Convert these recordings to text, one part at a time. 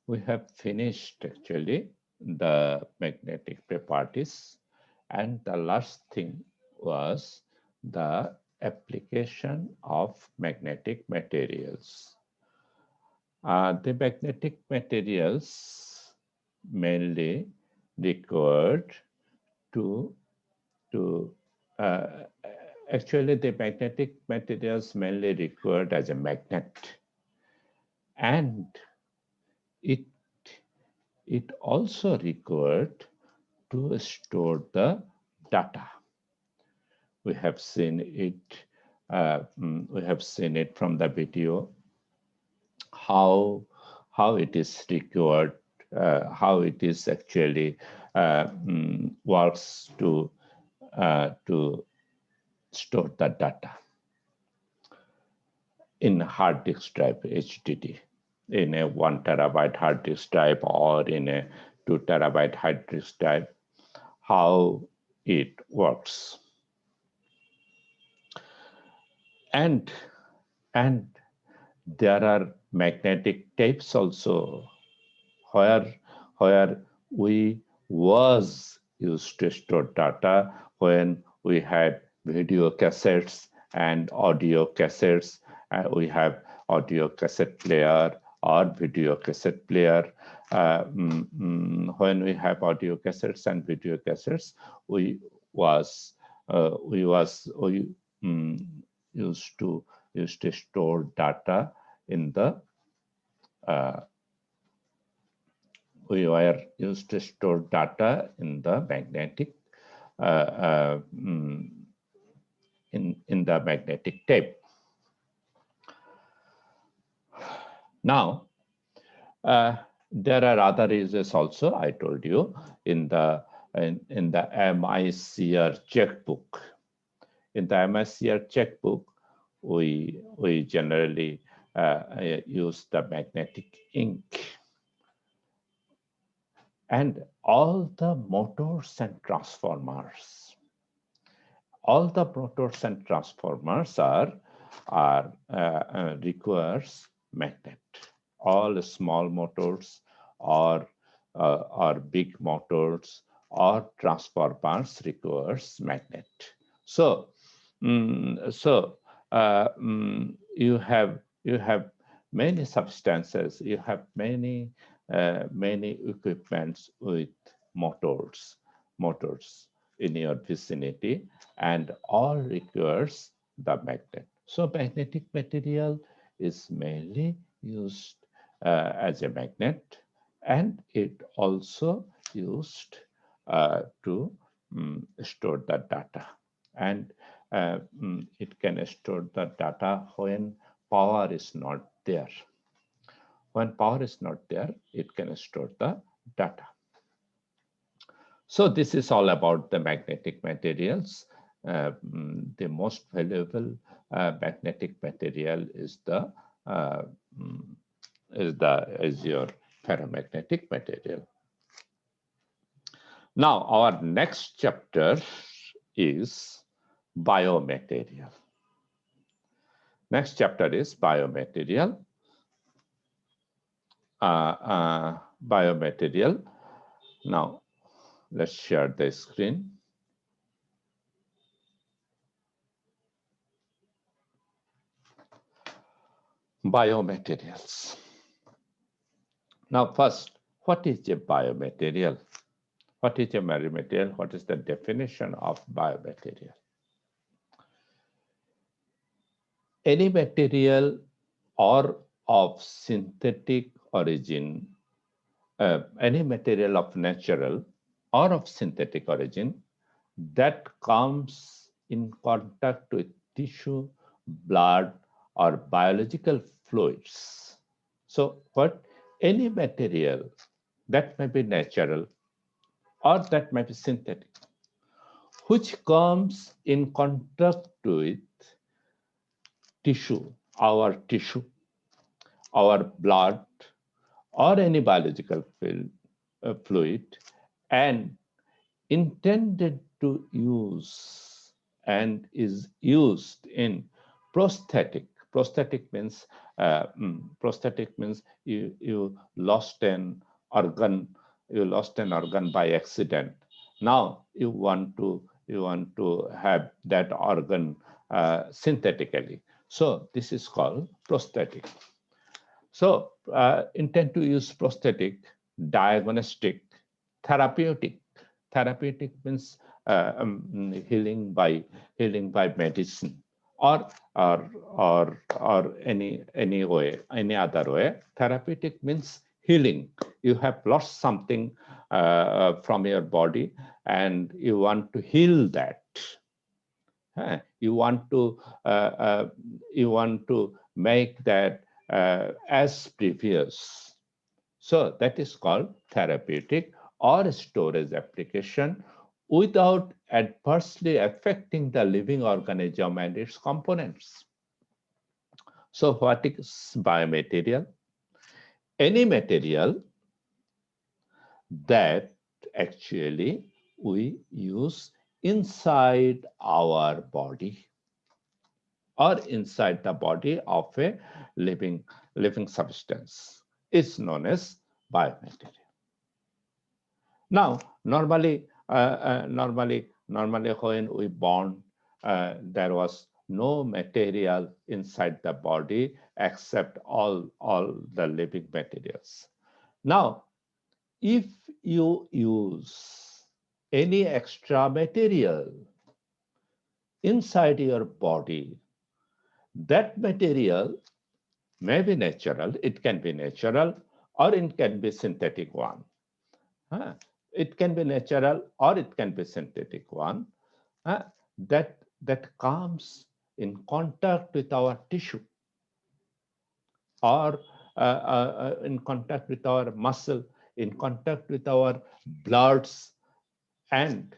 we have finished actually the magnetic properties, and the last thing was the application of magnetic materials. The magnetic materials mainly required to to uh, actually the magnetic materials mainly required as a magnet, and it it also required to store the data. We have seen it. We have seen it from the video how it is required, how it is actually works to store the data in hard disk drive HDD, in a 1 terabyte hard disk drive or in a 2 terabyte hard disk drive, how it works. And and there are magnetic tapes also where we was used to store data when we had video cassettes and audio cassettes. We have audio cassette player or video cassette player. When we have audio cassettes and video cassettes, we was we used to store data in the uh, we were used to store data in the magnetic uh, uh, mm, in the magnetic tape. Now there are other uses also. I told you in the MICR checkbook. In the MICR checkbook, we generally use the magnetic ink, and all the motors and transformers. All the motors and transformers requires magnet. All small motors or big motors or transformers requires magnet. So you have many substances. You have many equipments with motors in your vicinity, and all requires the magnet. So magnetic material is mainly used as a magnet, and it also used to store the data. And it can store the data when power is not there. When power is not there, it can store the data. So this is all about the magnetic materials. The most valuable magnetic material is the uh, mm, is your ferromagnetic material. Now our next chapter is biomaterial. Next chapter is biomaterial. Biomaterial. Now let's share the screen. Biomaterials. Now first, what is a biomaterial? What is a biomaterial? What is the definition of biomaterial? Any material or of synthetic origin, any material of natural or of synthetic origin that comes in contact with tissue, blood, or biological fluids. So, what any material that may be natural or that may be synthetic, which comes in contact with tissue, our blood, or any biological fluid, and intended to use and is used in prosthetic Prosthetic means you lost an organ, you lost an organ by accident. Now you want to have that organ synthetically. So this is called prosthetic. So intend to use prosthetic, diagnostic, therapeutic. Therapeutic means healing by medicine, or any way, any other way. Therapeutic means healing. You have lost something from your body, and you want to heal that. Huh? You want to make that as previous. So that is called therapeutic or storage application without adversely affecting the living organism and its components. So what is biomaterial? Any material that actually we use inside our body or inside the body of a living living substance is known as biomaterial. Now, normally, when we born, there was no material inside the body except all the living materials. Now, if you use any extra material inside your body, that material may be natural, it can be natural, or it can be synthetic one. Huh? It can be natural or it can be synthetic one. Huh? That comes in contact with our tissue, or in contact with our muscle, in contact with our bloods, and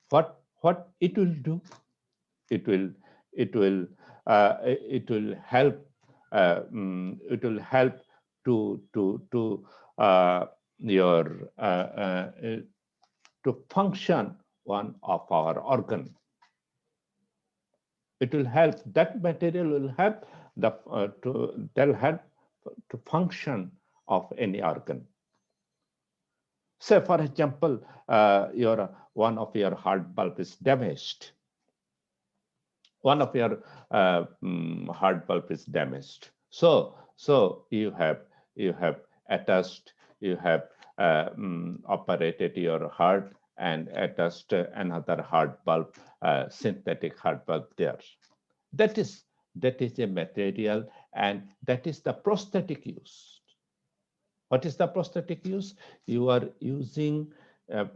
what it will do? It will it will it will help it will help to your to function one of our organ. It will help, that material will help the to they'll help to function of any organ. Say for example, your one of your heart valve is damaged. One of your heart valve is damaged. So you have attached, you have operated your heart and attached another heart valve, synthetic heart valve there. That is that is a material, and that is the prosthetic use. What is the prosthetic use? You are using a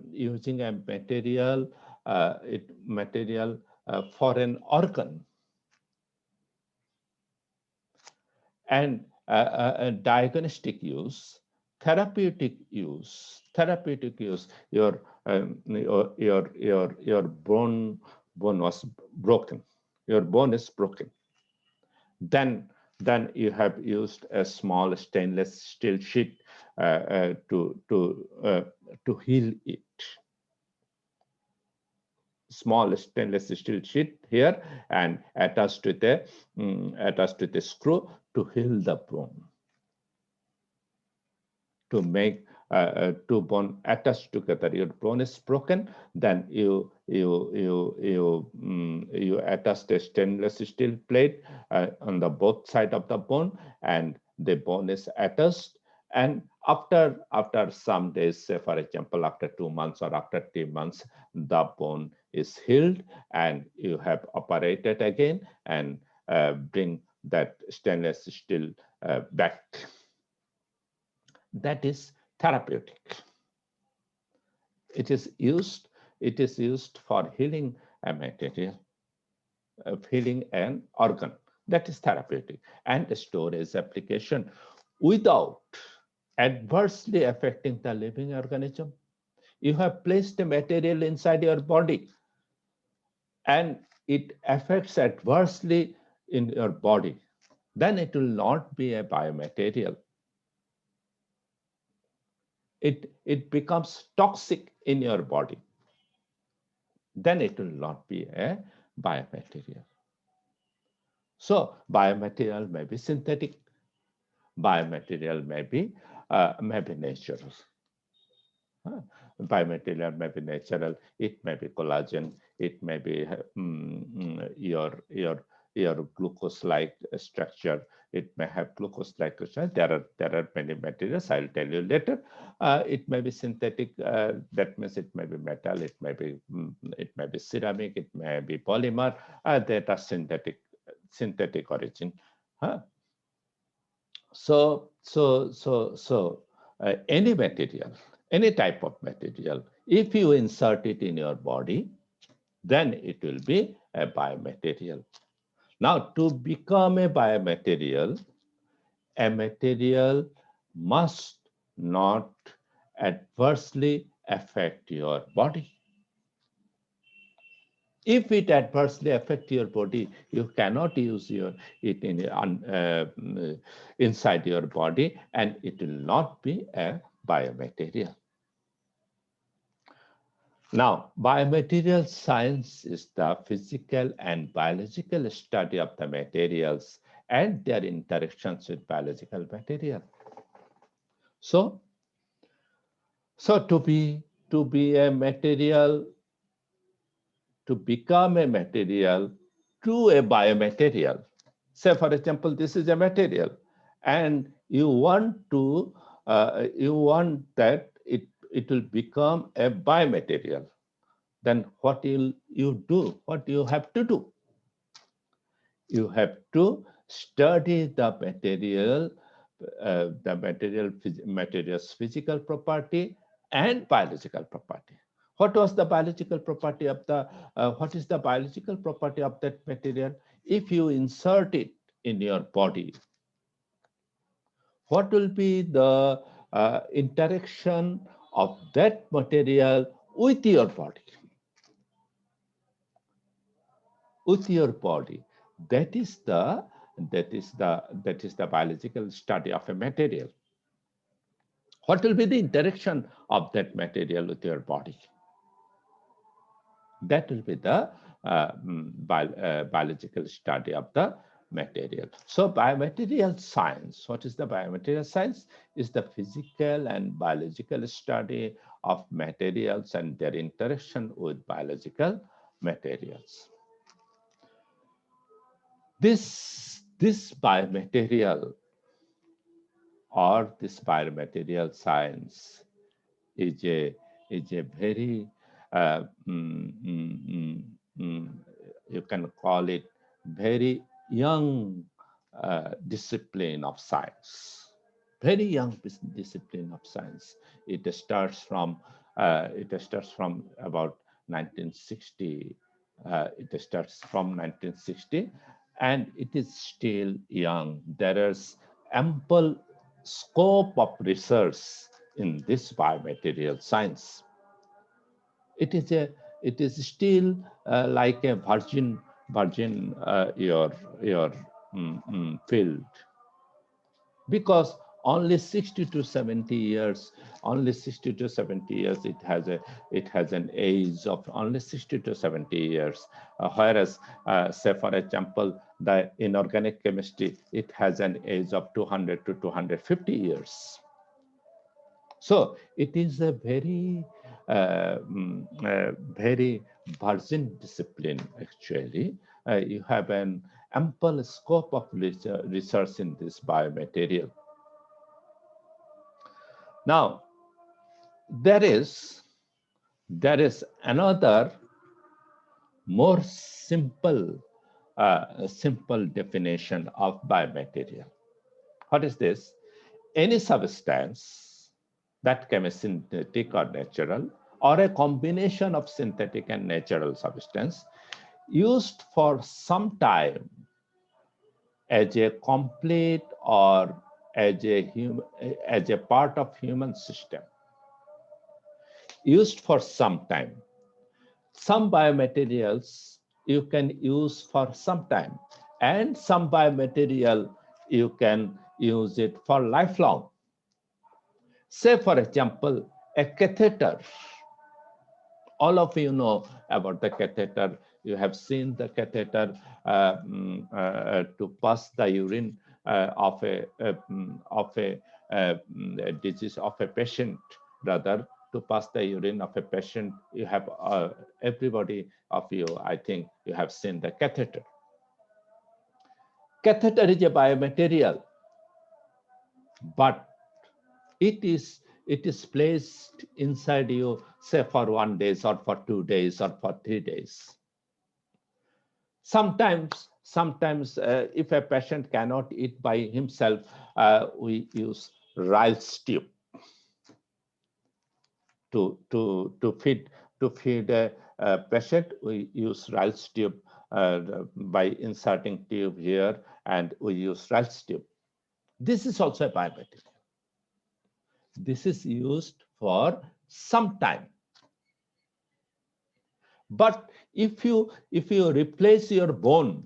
material for an organ, and diagnostic use, therapeutic use. Your bone was broken. Your bone is broken. Then you have used a small stainless steel sheet to heal it. Small stainless steel sheet here, and attached with a screw to heal the bone, to make two bone attached together. Your bone is broken, then you attach a stainless steel plate on the both side of the bone, and the bone is attached. And after some days, say for example, after 2 months or after 3 months, the bone is healed, and you have operated again and bring that stainless steel back. That is therapeutic. It is used. It is used for healing a material, healing an organ. That is therapeutic, and storage application without adversely affecting the living organism. You have placed a material inside your body, and it affects adversely in your body. Then it will not be a biomaterial. It becomes toxic in your body. Then it will not be a biomaterial. So biomaterial may be synthetic, biomaterial may be natural. Huh? Biomaterial may be natural. It may be collagen. It may be your glucose-like structure. It may have glucose-like structure. There are many materials. I'll tell you later. It may be synthetic. That means it may be metal. It may be ceramic. It may be polymer. That are synthetic origin. Huh? Any material, any type of material, if you insert it in your body, then it will be a biomaterial. Now, to become a material must not adversely affect your body. If it adversely affect your body, you cannot use it inside your body, and it will not be a biomaterial. Now, biomaterial science is the physical and biological study of the materials and their interactions with biological material. So, to be a material, to become a material to a biomaterial. Say, for example, this is a material, and you want that it will become a biomaterial. Then what will you do? What you have to do? You have to study material's physical property and biological property. What was the biological property of the what is the biological property of that material? If you insert it in your body, what will be the interaction of that material with your body? With your body. That is the biological study of a material. What will be the interaction of that material with your body? That will be the biological study of the material. So biomaterial science, what is the biomaterial science? Is the physical and biological study of materials and their interaction with biological materials. This biomaterial or this biomaterial science is a very uh, mm, mm, mm, mm, you can call it very young discipline of science. Very young discipline of science. It starts from about 1960. It starts from 1960, and it is still young. There is ample scope of research in this biomaterial science. It is a it is still like a virgin your field, because only 60 to 70 years it has an age of only 60 to 70 years, whereas say for example the inorganic chemistry, it has an age of 200 to 250 years. So it is a very virgin discipline actually. You have an ample scope of research in this biomaterial. Now, there is another more simple definition of biomaterial. What is this? Any substance that can be synthetic or natural, or a combination of synthetic and natural substance used for some time as a complete or as a part of human system, used for some time. Some biomaterials you can use for some time, and some biomaterial you can use it for lifelong. Say for example, a catheter. All of you know about the catheter. You have seen the catheter to pass the urine of a disease of a patient, rather to pass the urine of a patient. You have everybody of you, I think, you have seen the catheter. Catheter is a biomaterial, but it is placed inside you, say for 1 day or for 2 days or for 3 days. Sometimes if a patient cannot eat by himself, we use rice tube to feed a patient. We use rice tube by inserting tube here, and we use rice tube. This is also a biomaterial. This is used for some time. But if you replace your bone,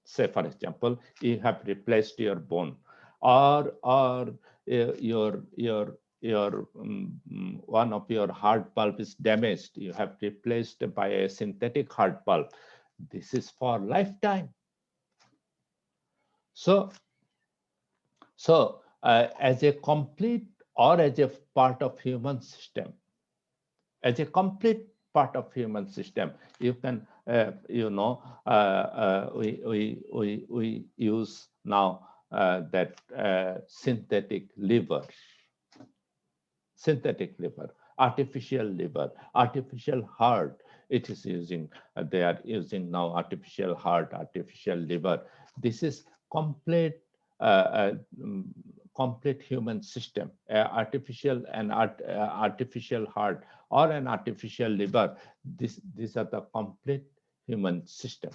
say for example, you have replaced your bone, or your one of your heart valve is damaged, you have replaced by a synthetic heart valve. This is for lifetime. So as a complete or as a part of human system, as a complete part of human system, you can we use now that synthetic liver, artificial liver, artificial heart. It is using, they are using now artificial heart, artificial liver. This is complete complete human system. Artificial and artificial heart or an artificial liver. These are the complete human system.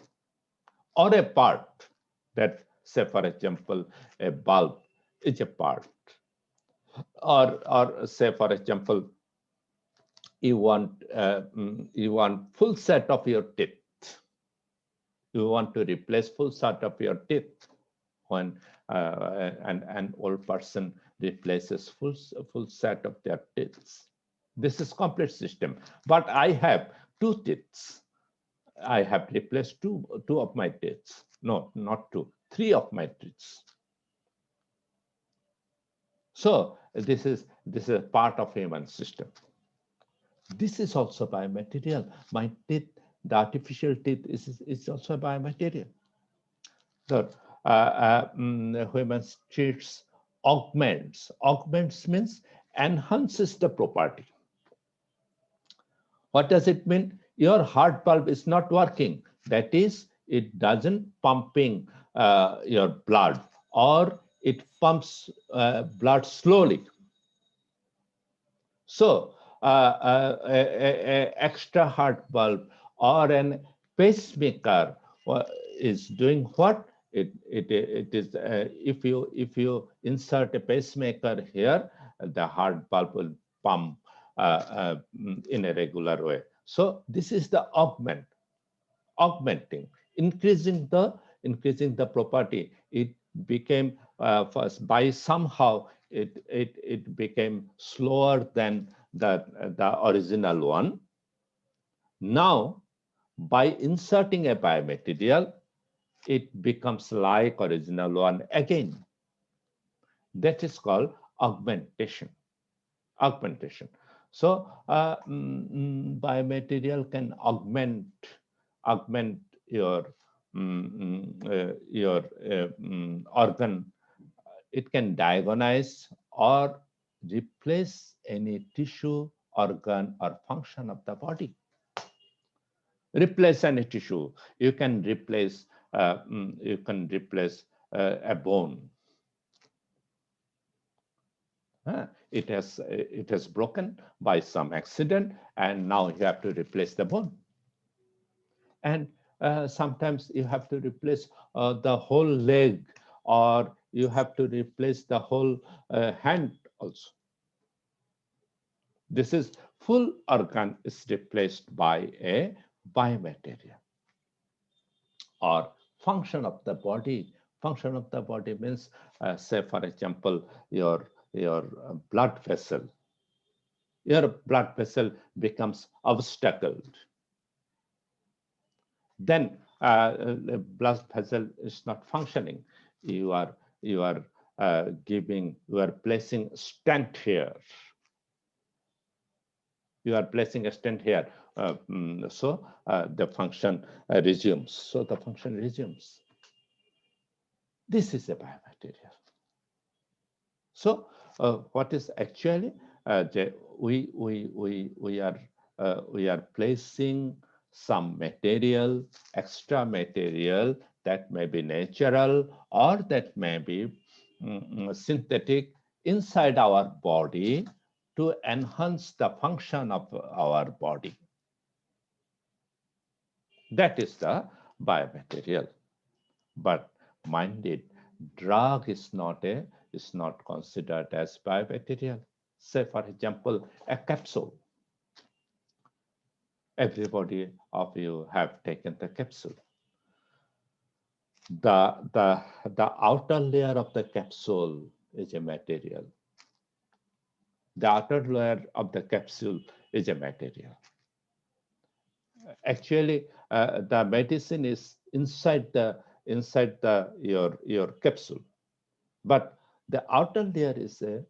Or a part that, say for example, a bulb is a part. Or say for example, you want full set of your teeth. You want to replace full set of your teeth. When an old person replaces full set of their teeth. This is complete system. But I have 2 teeth. I have replaced two of my teeth. No, not 2, 3 of my teeth. So this is a part of human system. This is also biomaterial. My teeth, the artificial teeth, is also a biomaterial. So human teeth augments. Augments means enhances the property. What does it mean? Your heart valve is not working. That is, it doesn't pumping your blood, or it pumps blood slowly. So a extra heart valve or an pacemaker is doing what? It is if you insert a pacemaker here, the heart valve will pump in a regular way. So this is the augmenting, increasing the property. It became first by somehow it became slower than the original one. Now by inserting a biomaterial, it becomes like original one again. That is called augmentation. So biomaterial can augment your organ. It can diagnose or replace any tissue, organ, or function of the body. Replace any tissue. You can replace a bone. It has broken by some accident, and now you have to replace the bone. And sometimes you have to replace the whole leg, or you have to replace the whole hand also. This is full organ is replaced by a biomaterial. Or function of the body. Function of the body means, say for example, your blood vessel. Your blood vessel becomes obstacled. then the blood vessel is not functioning. You are you are you are placing stent here. You are placing a stent here. So the function resumes. So the function resumes. This is a biomaterial. So what is actually we are placing some material, extra material that may be natural or that may be synthetic inside our body to enhance the function of our body. That is the biomaterial. But mind it, drug is not considered as biomaterial. Say, for example, a capsule. Everybody of you have taken the capsule. The outer layer of the capsule is a material. The outer layer of the capsule is a material. Actually, the medicine is inside the your capsule, but the outer layer is a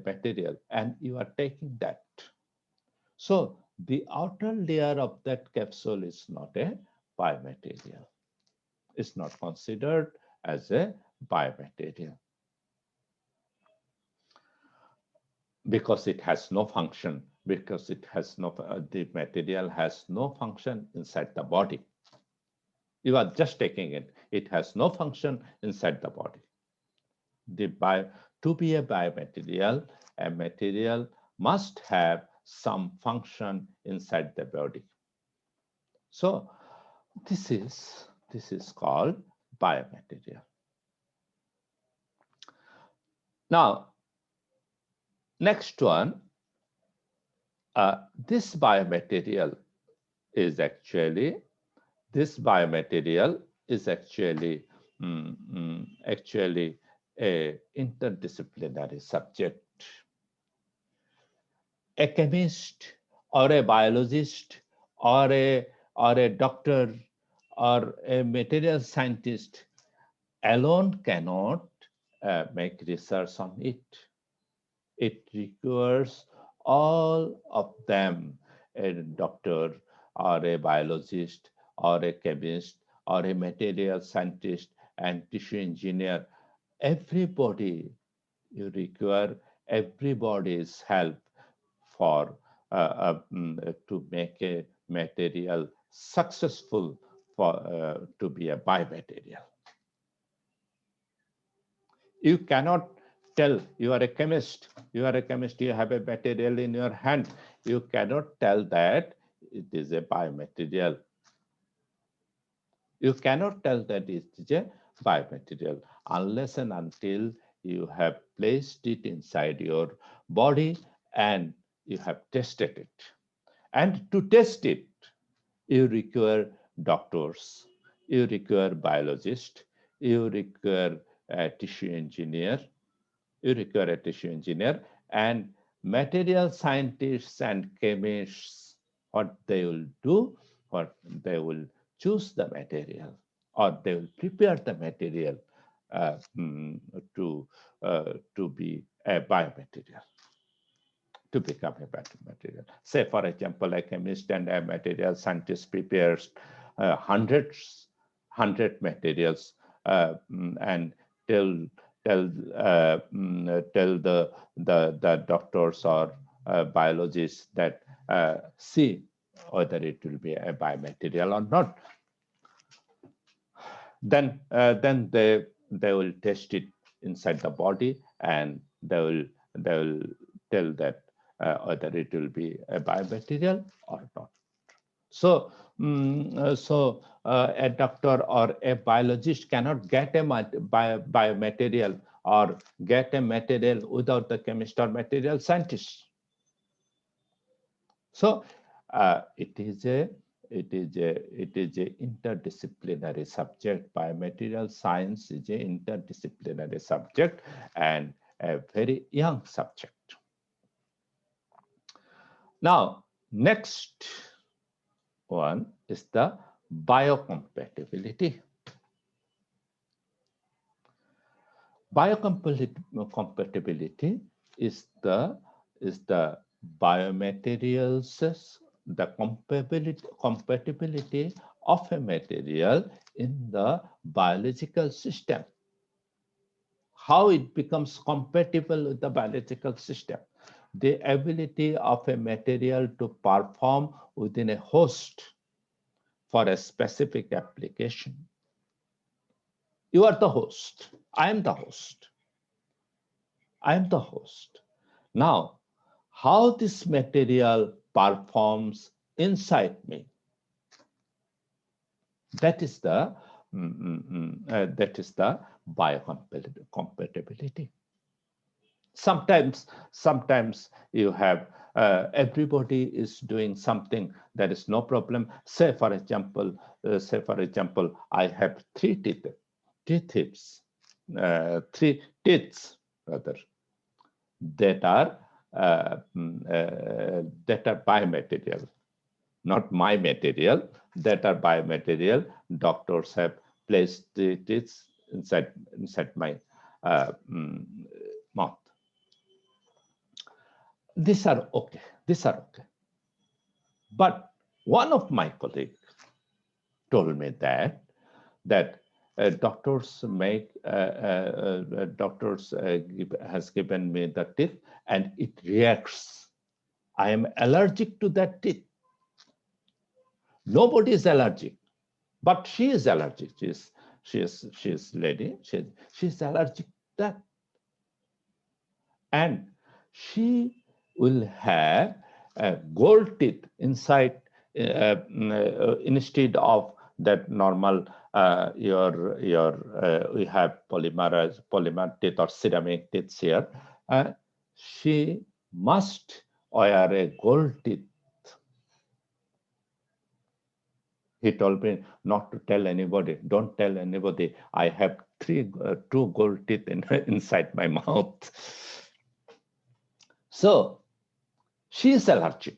material, and you are taking that. So the outer layer of that capsule is not a biomaterial. It's not considered as a biomaterial because it has no function. Because it has no the material has no function inside the body. You are just taking it. It has no function inside the body. To be a biomaterial, a material must have some function inside the body. So this is called biomaterial. Now, next one, this biomaterial is actually this biomaterial is actually a interdisciplinary subject. A chemist or a biologist or a doctor or a material scientist alone cannot make research on it. It requires all of them, a doctor or a biologist or a chemist or a material scientist and tissue engineer. Everybody, you require everybody's help for to make a material successful for to be a biomaterial. You cannot tell you are a chemist, you have a material in your hand. You cannot tell that it is a biomaterial. You cannot tell that it is a biomaterial unless and until you have placed it inside your body and you have tested it. And to test it, you require doctors, you require biologists, you require a tissue engineer, and material scientists and chemists. What they will do, what they will choose the material, or they will prepare the material uh, mm, to be a biomaterial, to become a biomaterial. Say, for example, a chemist and a material scientist prepares hundred materials and tell tell the doctors or biologists that see whether it will be a biomaterial or not. Then they will test it inside the body and they will tell that whether it will be a biomaterial or not. So, a doctor or a biologist cannot get a biomaterial or get a material without the chemist or material scientist. So, it is a interdisciplinary subject. Biomaterial science is a interdisciplinary subject and a very young subject. Now, next one is the biocompatibility. Biocompatibility is the biomaterials, the compatibility of a material in the biological system. How it becomes compatible with the biological system. The ability of a material to perform within a host for a specific application. You are the host. I am the host. I am the host. Now, how this material performs inside me, that is the biocompatibility. Sometimes you have everybody is doing something, there is no problem. Say for example, I have three teeth rather, that are biomaterial, not my material, that are biomaterial. Doctors have placed the teeth inside my uh, mm, mouth. These are okay. These are okay. But one of my colleagues told me that doctors has given me the teeth and it reacts. I am allergic to that teeth. Nobody is allergic, but she is allergic. She is lady. She's allergic to that, and she will have gold teeth inside instead of that normal we have polymer teeth or ceramic teeth here. She must wear a gold teeth. He told me not to tell anybody. Don't tell anybody. I have two gold teeth inside my mouth. So she is allergic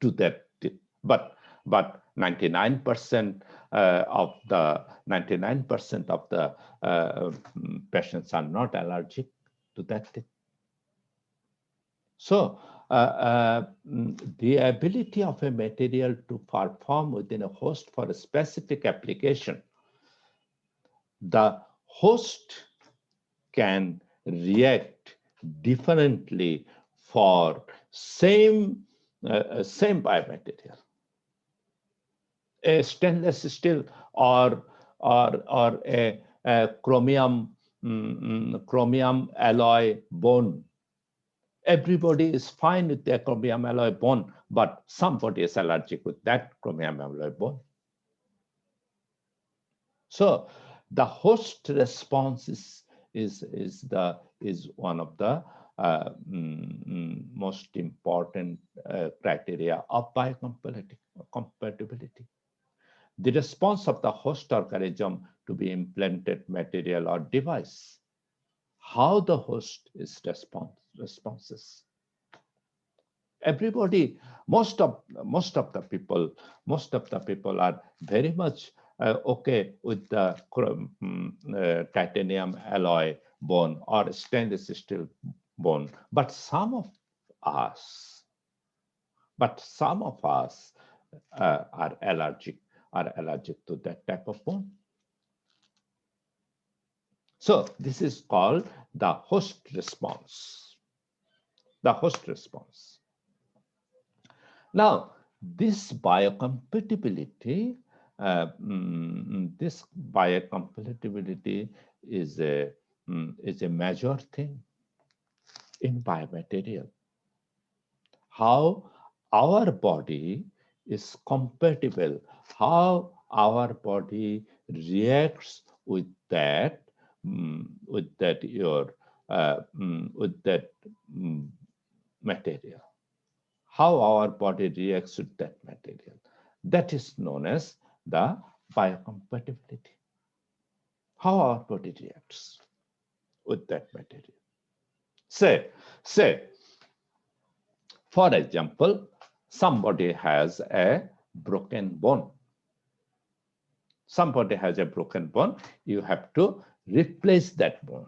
to that teeth, but 99% of the 99% of the patients are not allergic to that teeth. So the ability of a material to perform within a host for a specific application, the host can react differently for same biomaterial. A stainless steel or a chromium alloy bone. Everybody is fine with their chromium alloy bone, but somebody is allergic with that chromium alloy bone. So the host response is one of the most important criteria of biocompatibility. The response of the host organism to be implanted material or device. How the host is responses. Everybody, most of the people are very much okay with the titanium alloy bone or stainless steel bone, but us some of us are allergic to that type of bone. So this is called the host response. The host response. Now, this biocompatibility, is a major thing in biomaterial. How our body is compatible, how our body reacts with that, material. How our body reacts with that material. That is known as the biocompatibility. How our body reacts with that material. Say, for example, somebody has a broken bone. Somebody has a broken bone, you have to replace that bone.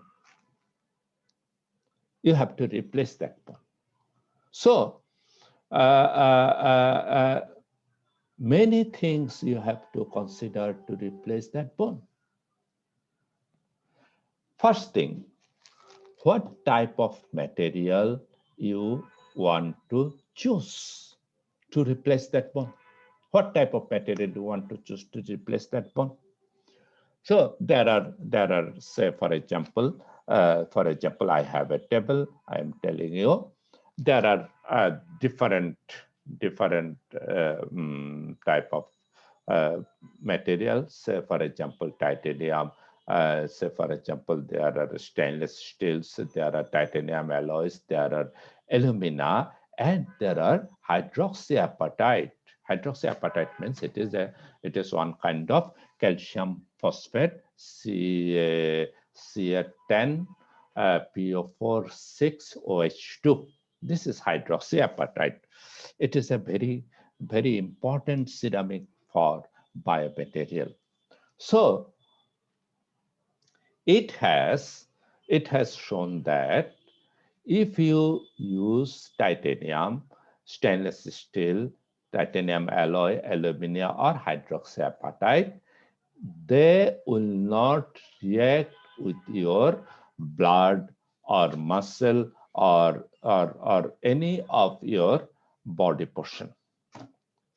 You have to replace that bone. So, many things you have to consider to replace that bone. First thing, what type of material you want to choose to replace that bone? What type of material do you want to choose to replace that bone? So there are say for example, I have a table. I am telling you, there are different type of uh, materials. Say for example, titanium. Say for example, there are stainless steels. There are titanium alloys. There are alumina, and there are hydroxyapatite. Hydroxyapatite means it is one kind of calcium phosphate, Ca10 PO4 6OH2. This is hydroxyapatite. It is a very important ceramic for biomaterial. So it has shown that if you use titanium, stainless steel, titanium alloy, alumina, or hydroxyapatite, they will not react with your blood or muscle or any of your body portion.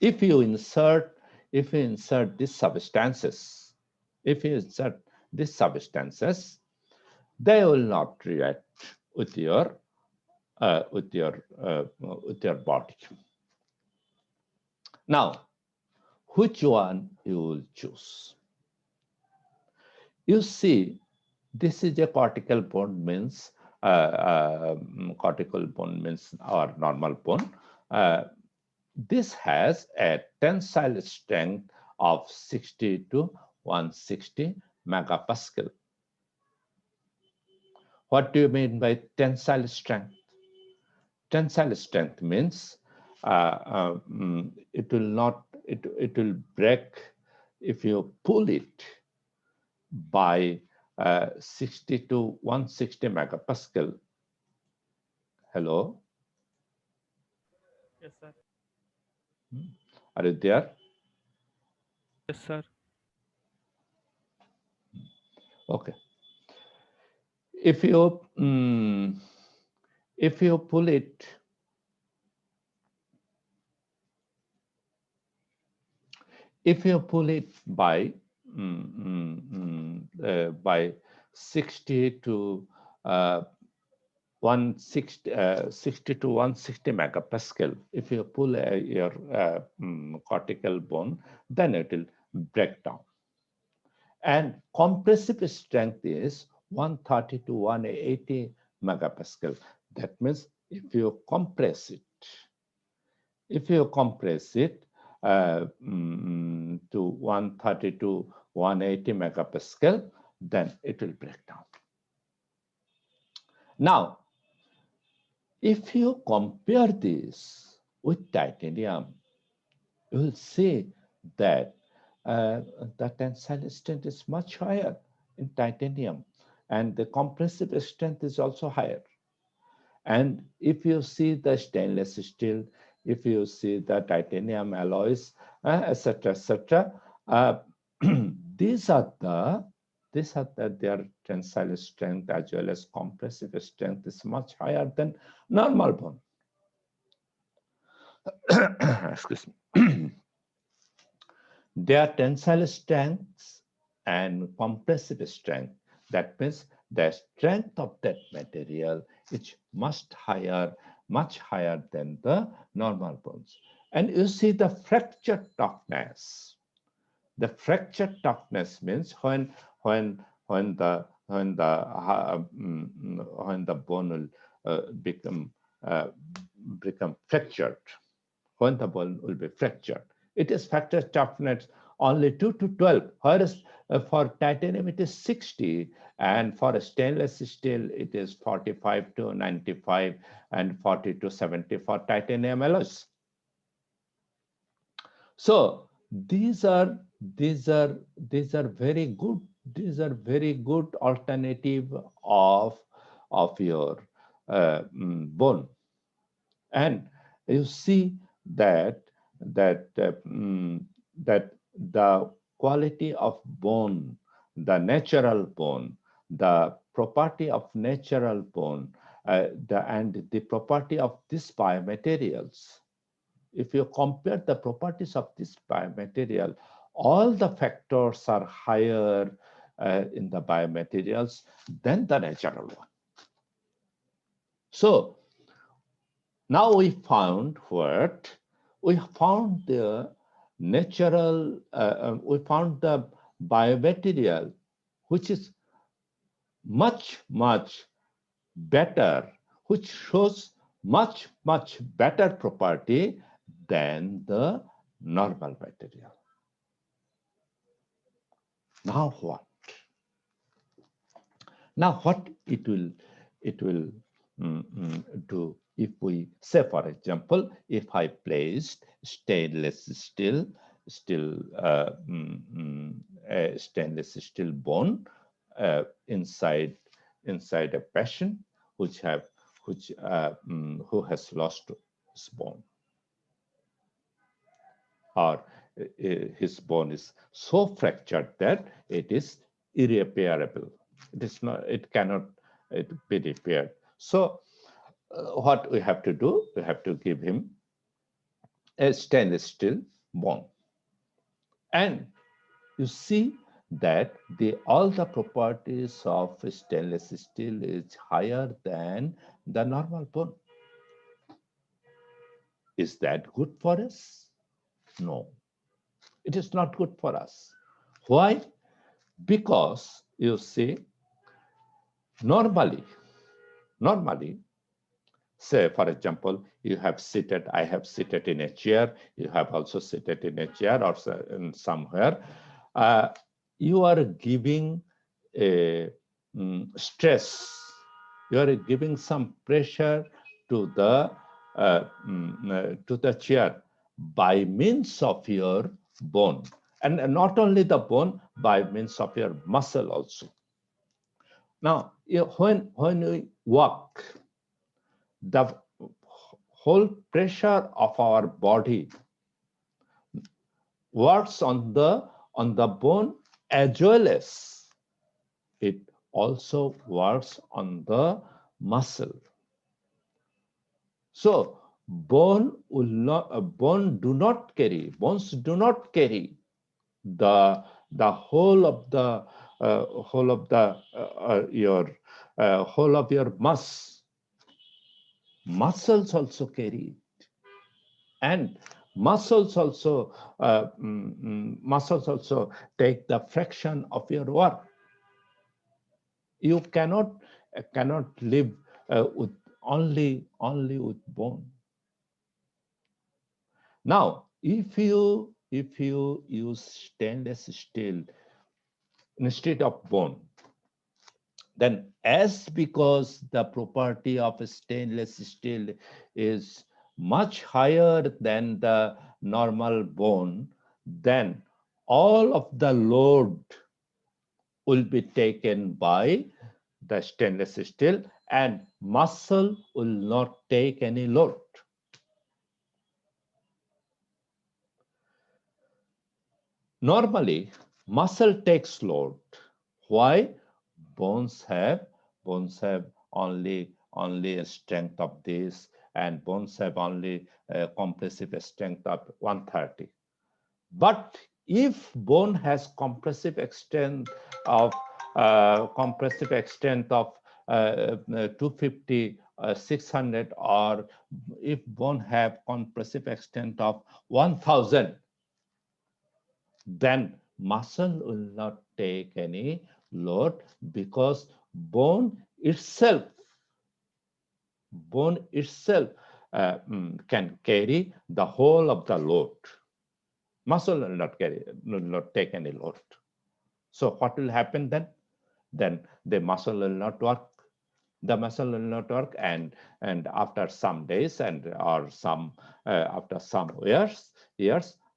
If you insert these substances, if you insert these substances, they will not react with your with your body. Now, which one you will choose? You see, this is a cortical bone, means cortical bone means our normal bone. This has a tensile strength of 60 to 160 megapascal. What do you mean by tensile strength? Tensile strength means it will not, it will break if you pull it by 60 to 160 megapascal. Hello, Yes, sir. are you there? Yes, sir. Okay. If you if you pull it, if you pull it by 60 to uh, 60 to 160 megapascal, if you pull your cortical bone, then it will break down. And compressive strength is 130 to 180 megapascal. That means if you compress it to 130 to 180 megapascal, then it will break down. Now, if you compare this with titanium, you will see that the tensile strength is much higher in titanium, and the compressive strength is also higher. And if you see the stainless steel, if you see the titanium alloys, etc., uh, these are their tensile strength as well as compressive strength is much higher than normal bone. Excuse me. Their tensile strengths and compressive strength. That means the strength of that material is much higher than the normal bones. And you see the fracture toughness. The fracture toughness means when the bone will uh, become fractured, when the bone will be fractured. It is fracture toughness only 2 to 12, whereas for titanium it is 60, and for stainless steel it is 45 to 95 and 40 to 70 for titanium alloys. So these are very good. These are very good alternative of your bone. And you see that that that the quality of bone, the natural bone, the property of natural bone, and the property of these biomaterials, if you compare the properties of this biomaterial, all the factors are higher in the biomaterials than the natural one. So now we found what? We found the natural, we found the biomaterial, which is much, much better, which shows much, much better property than the normal material. Now what? Now what it will do if we say, for example, if I placed stainless steel a stainless steel bone inside a patient which have which who has lost his bone, or his bone is so fractured that it is irreparable. It is not. It cannot it be repaired. So what we have to do? We have to give him a stainless steel bone, and you see that all the properties of stainless steel is higher than the normal bone. Is that good for us? No, it is not good for us. Why? Because you see, normally, normally, say for example, you have seated, I have seated in a chair, you have also seated in a chair or in somewhere. Uh, you are giving a stress, you are giving some pressure to the chair by means of your bone, and not only the bone, by means of your muscle also. Now, when we walk, the whole pressure of our body works on the bone, as well as it also works on the muscle. So bones do not carry the whole of the your whole of your mass. Muscles also carry it, and muscles also take the fraction of your work. You cannot live with only with bone. Now, if you use stainless steel instead of bone, then, as because the property of stainless steel is much higher than the normal bone, then all of the load will be taken by the stainless steel, and muscle will not take any load. Normally, muscle takes load. Why? Bones have bones have only a strength of this, and bones have only a compressive strength of 130. But if bone has compressive extent of 250, 600, or if bone have compressive extent of 1000, then muscle will not take any load, because bone itself can carry the whole of the load. Muscle will not take any load. So what will happen then? Then the muscle will not work. The muscle will not work, and after some days, and or some after some years,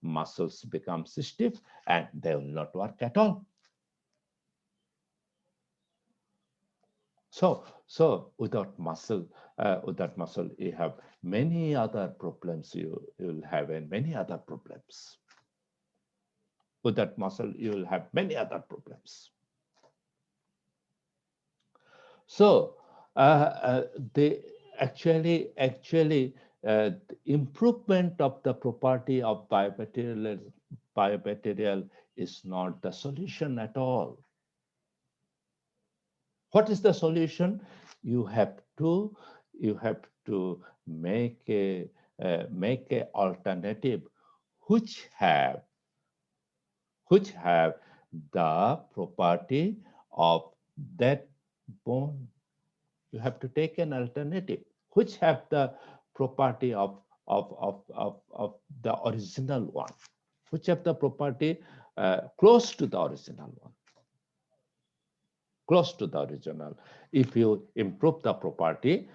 muscles become stiff and they will not work at all. So without muscle, you have many other problems. You will have and many other problems. Without muscle, you will have many other problems. So the the improvement of the property of biomaterial is not the solution at all. What is the solution? You have to you have to make a alternative which have which have the property of that bone. You have to take an alternative which have the property of the original one, which have the property close to the original one, close to the original. If you improve the property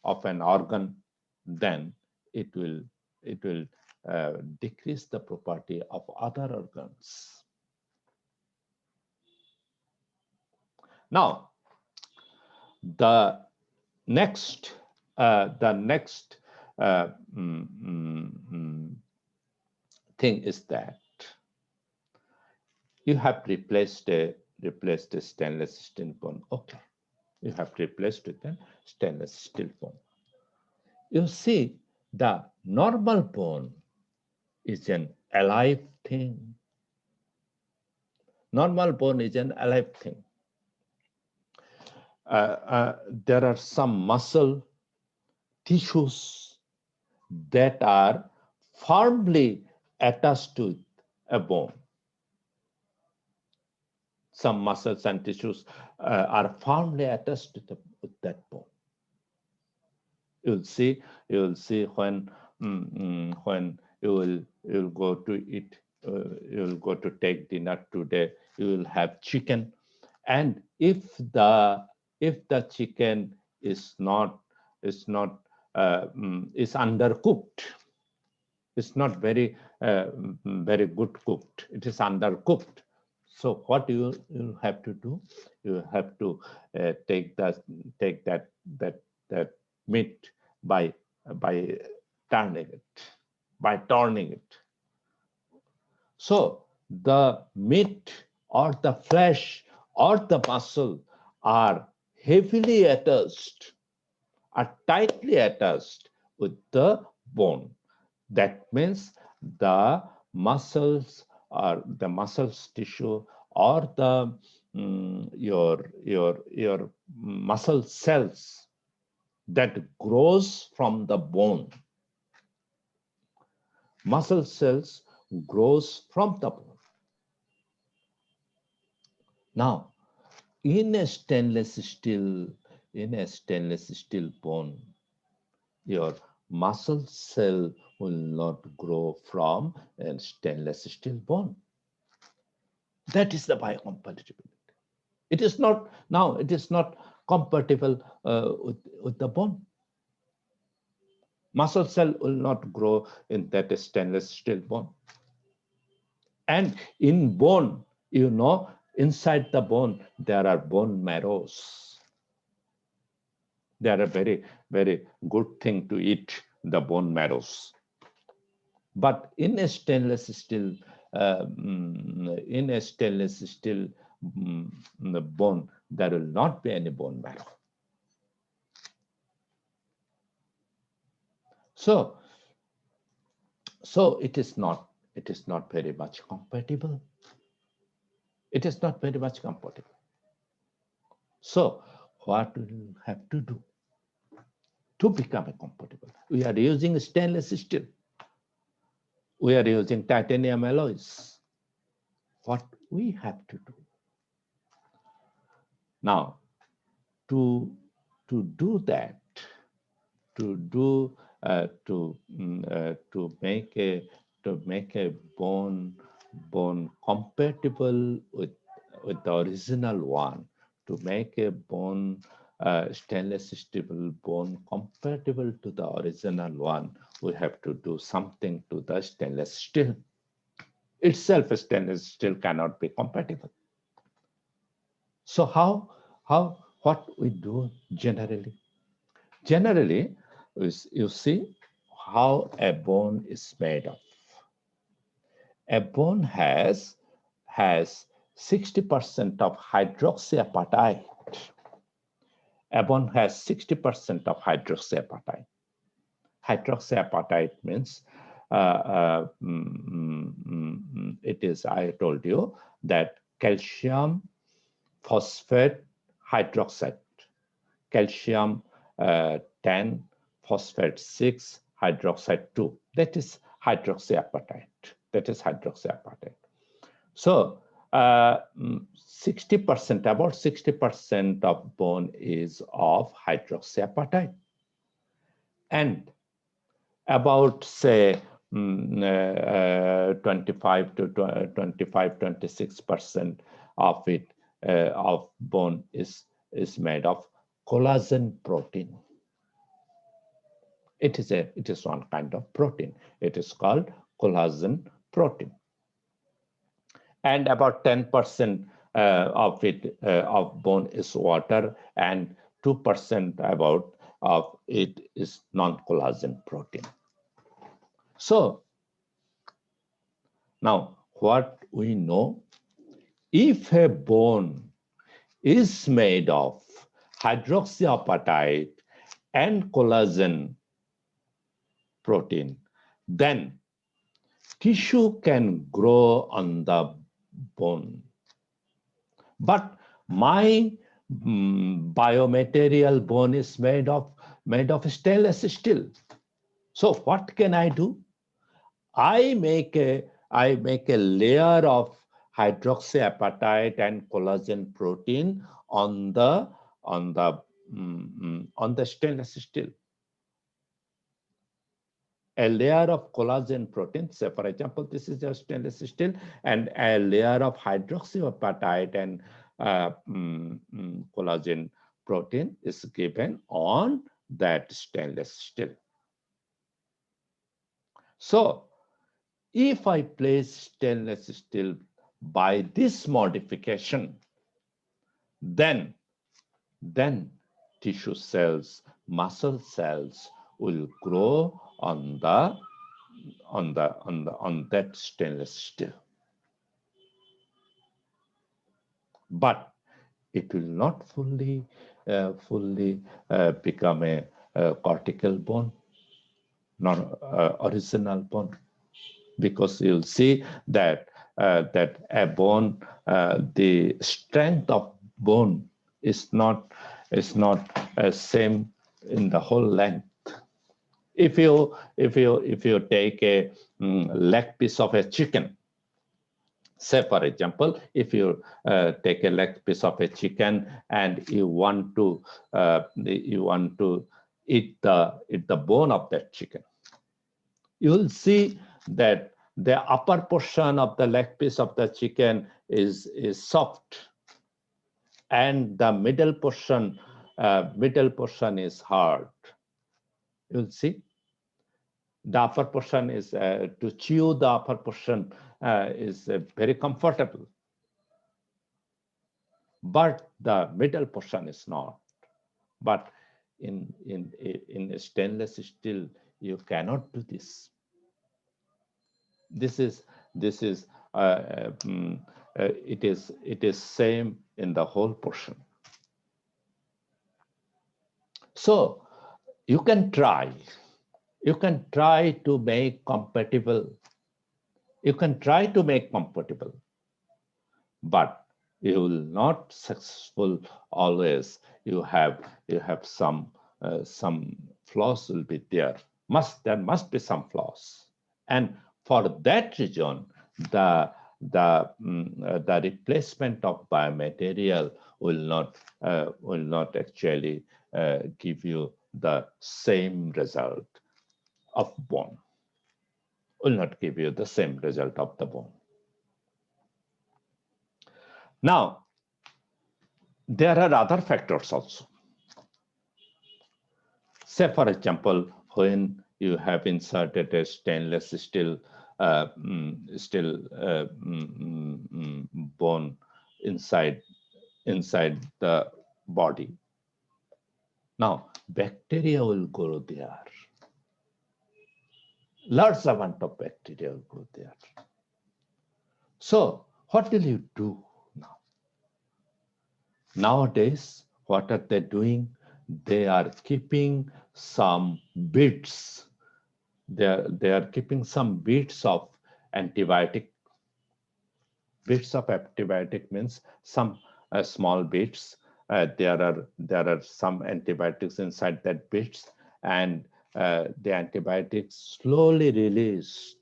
of an organ, then it will it will decrease the property of other organs. Now, the next the next uh, mm, mm, mm, thing is that you have replaced a stainless steel bone. Okay, you have replaced with a stainless steel bone. You see, the normal bone is an alive thing. Normal bone is an alive thing. There are some muscle tissues that are firmly attached to a bone. Some muscles and tissues are firmly attached to with that bone. You'll see, you'll see when you'll go to eat, you'll go to take dinner today. You will have chicken, and if the chicken is not is not is undercooked, it's not very good cooked. It is undercooked. So what you have to do? You have to take that meat by turning it by turning it. So the meat or the flesh or the muscle are heavily attached, are tightly attached with the bone. That means the muscles or the muscles tissue or the your muscle cells that grows from the bone. Muscle cells grows from the bone. Now, in a stainless steel bone, your muscle cell will not grow from a stainless steel bone. That is the biocompatibility. It is not now. It is not compatible with the bone. Muscle cell will not grow in that stainless steel bone. And in bone, inside the bone there are bone marrows. They are a very good thing to eat, the bone marrows. But in a stainless steel, bone, there will not be any bone marrow. So, so it is not very much compatible. It is not very much compatible. So, what we will have to do to become a compatible? We are using stainless steel. We are using titanium alloys. What we have to do now to do that, to make a bone compatible with the original one, to make a bone stainless steel bone compatible to the original one, we have to do something to the stainless steel itself. Stainless steel cannot be compatible. So what we do generally? Generally, you see how a bone is made of. A bone has 60% of hydroxyapatite. A bone has 60% of hydroxyapatite. Hydroxyapatite means it is, I told you, that calcium phosphate hydroxide, calcium 10, phosphate 6, hydroxide 2. That is hydroxyapatite. That is hydroxyapatite. So 60%, about 60% of bone is of hydroxyapatite. And about, say, 25 to 25, 26% of it, of bone is made of collagen protein. It is one kind of protein. It is called collagen protein. And about 10% of it of bone is water, and 2% about of it is non-collagen protein. So now what we know, if a bone is made of hydroxyapatite and collagen protein, then tissue can grow on the bone. But my biomaterial bone is made of stainless steel. So what can I do? I make a layer of hydroxyapatite and collagen protein on the stainless steel. A layer of collagen protein, say for example, this is just stainless steel, and a layer of hydroxyapatite and collagen protein is given on that stainless steel. So if I place stainless steel by this modification, then tissue cells, muscle cells will grow on that stainless steel. But it will not fully become a cortical bone, non original bone, because you'll see that a bone, the strength of bone is not same in the whole length. If you take a leg piece of a chicken, say for example, if you take a leg piece of a chicken and you want to eat the bone of that chicken, you will see that the upper portion of the leg piece of the chicken is soft, and the middle portion is hard. You'll see the upper portion is to chew. The upper portion is very comfortable, but the middle portion is not. But in stainless steel, you cannot do this. This is it is same in the whole portion. So you can try to make compatible. You can try to make compatible, but you will not successful always. You have some flaws will be there. There must be some flaws, and for that reason, the replacement of biomaterial will not actually give you the same result of bone. Will not give you the same result of the bone. Now, there are other factors also. Say, for example, when you have inserted a stainless steel bone inside the body. Now, bacteria will go there. Large amount of bacteria will go there. So, what will you do now? Nowadays, what are they doing? They are keeping some bits. They are keeping some bits of antibiotic. Bits of antibiotic means some small bits. There are some antibiotics inside that bits, and the antibiotics slowly released.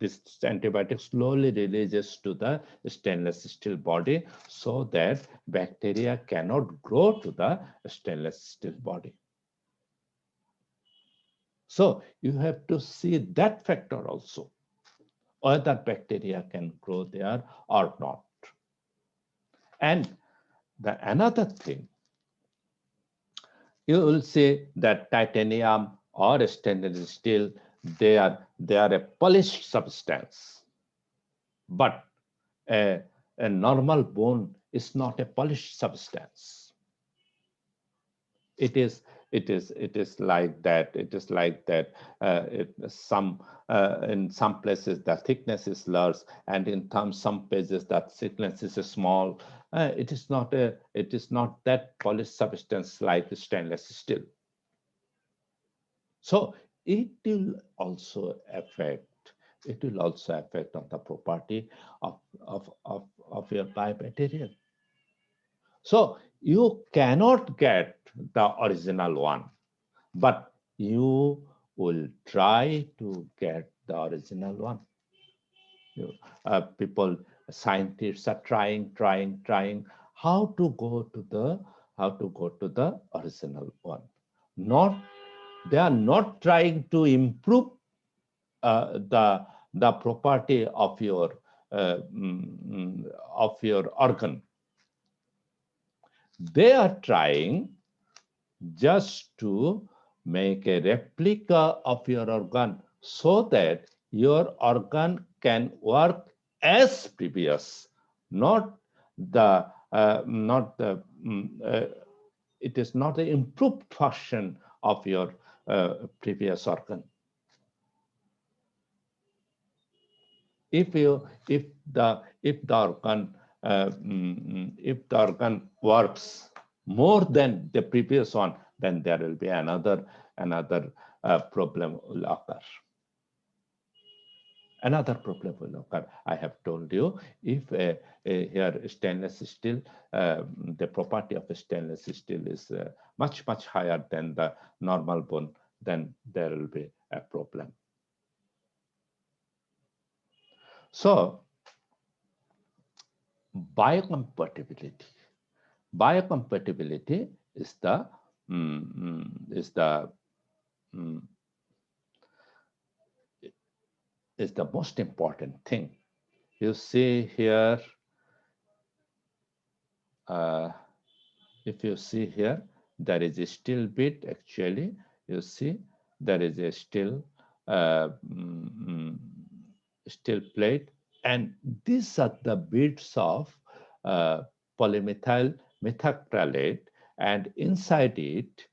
This antibiotic slowly releases to the stainless steel body so that bacteria cannot grow to the stainless steel body. So you have to see that factor also, whether bacteria can grow there or not. And another thing, you will see that titanium or stainless steel, they are a polished substance, but a, a normal bone is not a polished substance. It is like that. It is like that. In some places the thickness is large, and in some places that thickness is small. It is not that polished substance like stainless steel. So it will also affect. It will also affect on the property of your biomaterial. So you cannot get the original one, but you will try to get the original one. People, scientists are trying how to go to the original one. Not They are not trying to improve the property of your organ. They are trying just to make a replica of your organ so that your organ can work as previous, not the not the it is not the improved version of your previous organ. If the organ works more than the previous one, then there will be another problem will occur. Another problem will occur. I have told you, if here stainless steel, the property of stainless steel is much higher than the normal bone, then there will be a problem. So biocompatibility. Biocompatibility is the mm, mm, is the mm, is the most important thing. You see here, uh, if you see here, there is a steel bit. Actually, you see there is a uh, mm, mm, steel plate, and these are the bits of uh, polymethyl methacrylate, and inside it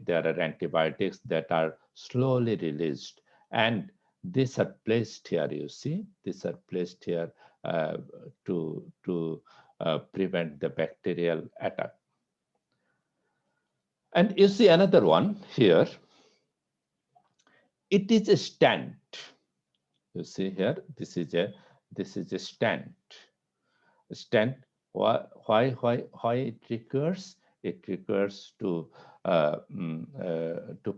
there are antibiotics that are slowly released, and these are placed here. You see, these are placed here to prevent the bacterial attack. And you see another one here. It is a stent. You see here, this is a stent. Stent. Why it requires? It requires to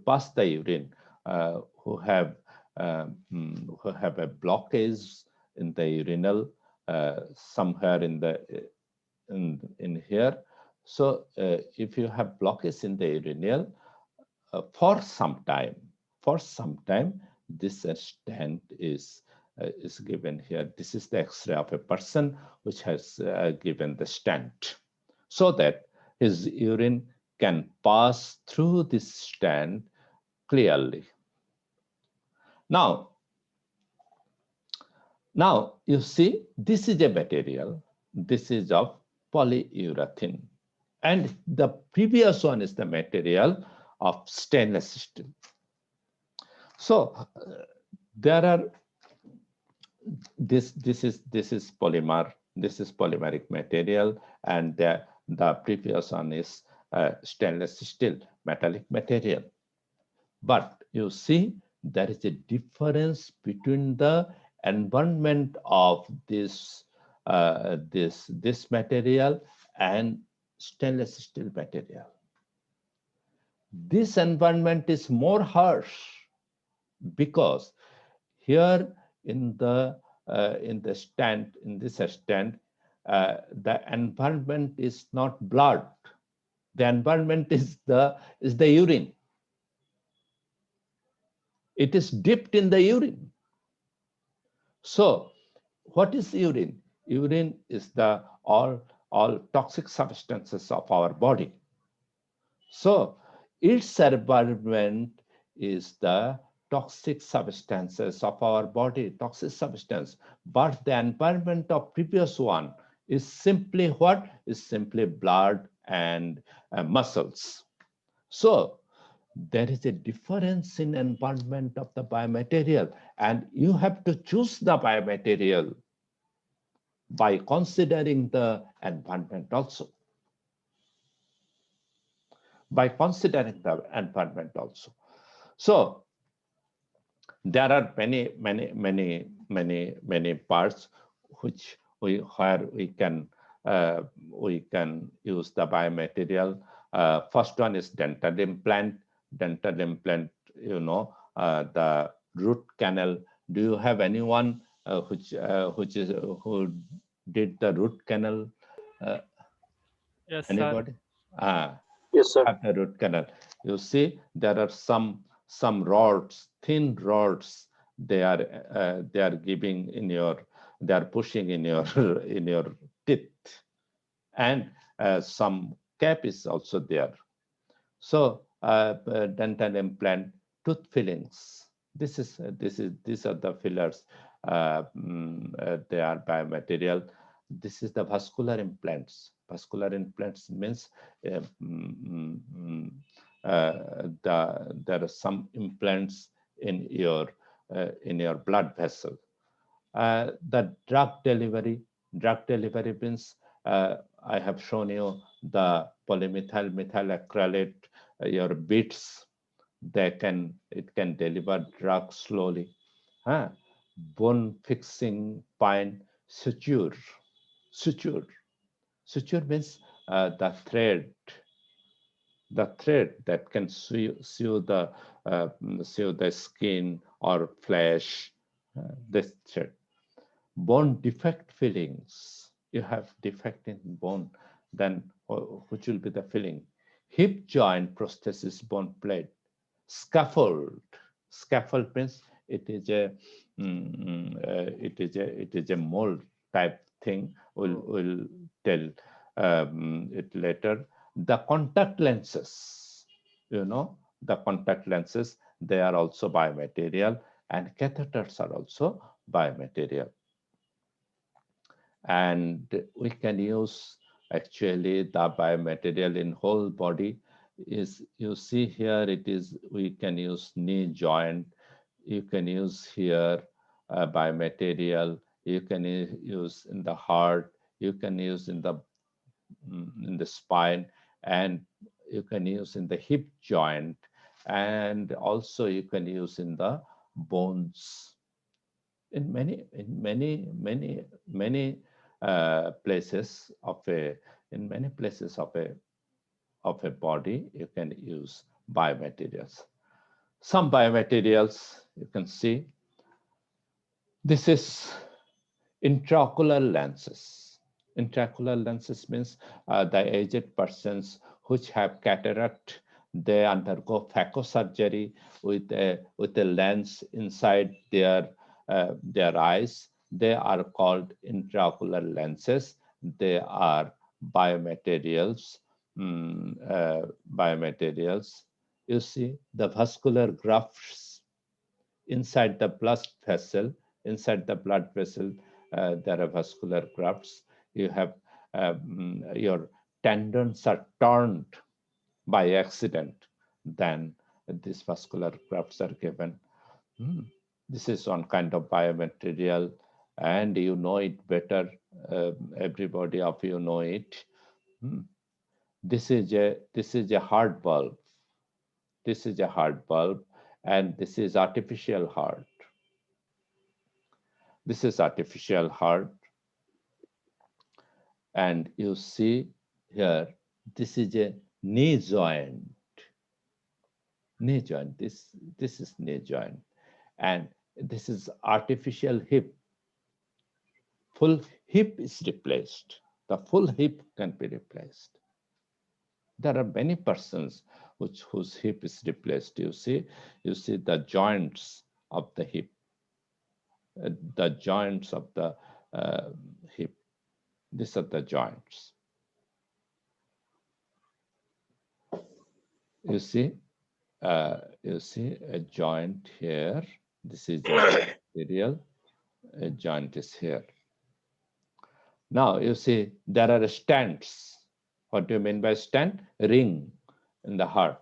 pass the urine who have a blockage in the urinal somewhere in here. So if you have blockage in the urinal for some time, this stent is given here. This is the X-ray of a person which has given the stent, so that his urine can pass through this stand clearly. Now, you see, this is a material. This is of polyurethane. And the previous one is the material of stainless steel. So there are this is polymer. This is polymeric material, and the previous one is stainless steel metallic material. But you see, there is a difference between the environment of this material and stainless steel material. This environment is more harsh because here in this stand, the environment is not blood. The environment is the urine. It is dipped in the urine. So, what is urine? Urine is the all toxic substances of our body. So, its environment is the toxic substances of our body, toxic substance. But the environment of previous one is simply what? Is simply blood and muscles. So, there is a difference in environment of the biomaterial, and you have to choose the biomaterial by considering the environment also. By considering the environment also. So there are many parts where we can use the biomaterial. First one is dental implant. Dental implant, the root canal. Do you have anyone who did the root canal? Uh, Yes, sir. Anybody? Ah, Yes, sir. have the root canal. You see, there are some rods, thin rods. They are giving in your. They are pushing in your in your teeth, and some cap is also there. So dental implant, tooth fillings. These are the fillers. They are biomaterial. This is the vascular implants. Vascular implants means uh, mm, mm, there are some implants in your blood vessel. The drug delivery means I have shown you the polymethyl methyl acrylate, your beads. It can deliver drug slowly. Huh? Bone fixing pine suture. Suture. Suture means the thread that can sew the skin or flesh. This thread. Bone defect fillings. You have defect in bone, then which will be the filling? Hip joint prosthesis bone plate. Scaffold. Scaffold means it is a mold type thing. We'll tell it later. The contact lenses, the contact lenses, they are also biomaterial, and catheters are also biomaterial. And we can use actually the biomaterial in whole body. Is you see here, it is, we can use knee joint, you can use here biomaterial, you can use in the heart, you can use in the spine, and you can use in the hip joint, and also you can use in the bones, in many places of a in many places of a body. You can use biomaterials. Some biomaterials you can see. This is intraocular lenses. Intraocular lenses means the aged persons which have cataract, they undergo phacosurgery with a lens inside their eyes. They are called intraocular lenses. They are biomaterials. biomaterials. You see the vascular grafts inside the blood vessel. Inside the blood vessel, there are vascular grafts. You have your tendons are turned by accident, then these vascular grafts are given. Hmm. This is one kind of biomaterial, and you know it better. Everybody of you know it. Hmm. This is a heart valve. This is a heart valve, and this is artificial heart. This is artificial heart, and you see here. This is a knee joint. Knee joint. This is knee joint, and this is artificial hip. Full hip is replaced. The full hip can be replaced. There are many persons whose hip is replaced. You see the joints of the hip, the joints of the uh, hip. These are the joints. You see, you see a joint here. This is a biomaterial. A joint is here. Now you see there are stents. What do you mean by stent? Ring in the heart.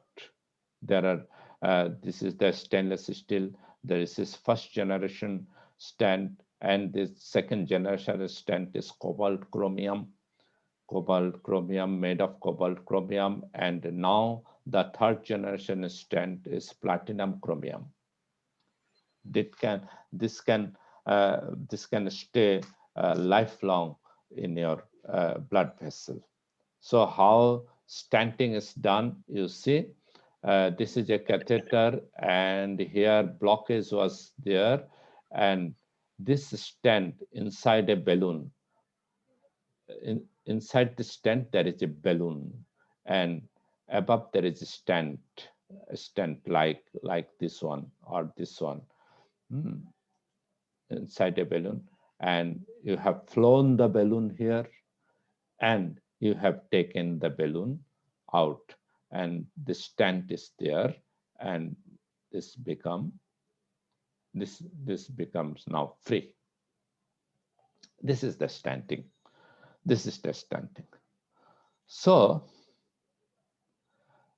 There are this is the stainless steel. There is this first generation stent, and this second generation stent is cobalt chromium made of cobalt chromium, and now the third generation stent is platinum chromium. That can this can this can stay lifelong in your blood vessel. So how stenting is done, you see, this is a catheter, and here blockage was there, and this stent inside a balloon. Inside the stent there is a balloon, and above there is a stent like this one or this one. Hmm. Inside a balloon, and you have flown the balloon here, and you have taken the balloon out, and the stent is there, and this become this becomes now free. This is the stenting. This is the stenting. So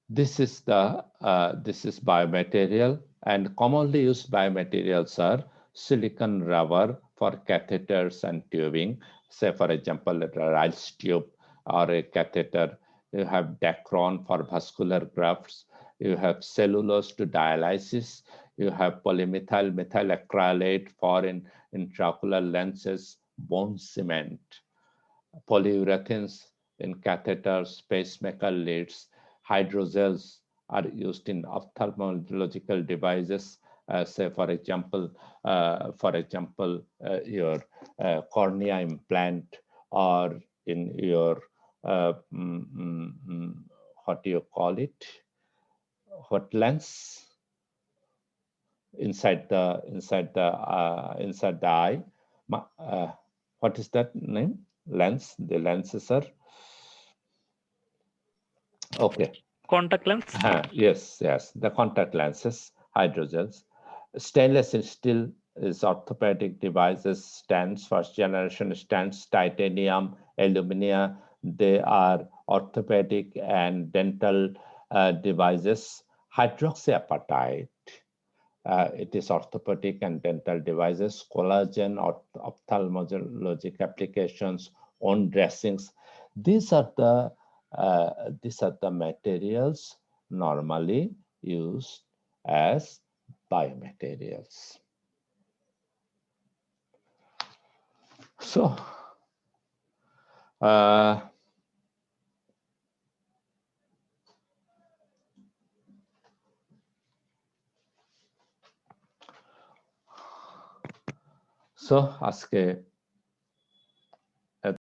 this is biomaterial, and commonly used biomaterials are silicon rubber for catheters and tubing. Say for example, a Rice tube or a catheter. You have Dacron for vascular grafts. You have cellulose to dialysis. You have polymethyl methyl acrylate for intraocular lenses, bone cement, polyurethanes in catheters, pacemaker leads. Hydrogels are used in ophthalmological devices. Say, for example, your cornea implant, or in your what do you call it? What lens inside the eye? What is that name? Lens. The lenses are okay. Contact lens. Yes. The contact lenses, hydrogels. Stainless steel is orthopedic devices, stands, first generation stands, titanium, alumina. They are orthopedic and dental devices. Hydroxyapatite, it is orthopedic and dental devices. Collagen, or ophthalmologic applications, on dressings. These are the materials normally used as biomaterials. So, uh, আজকে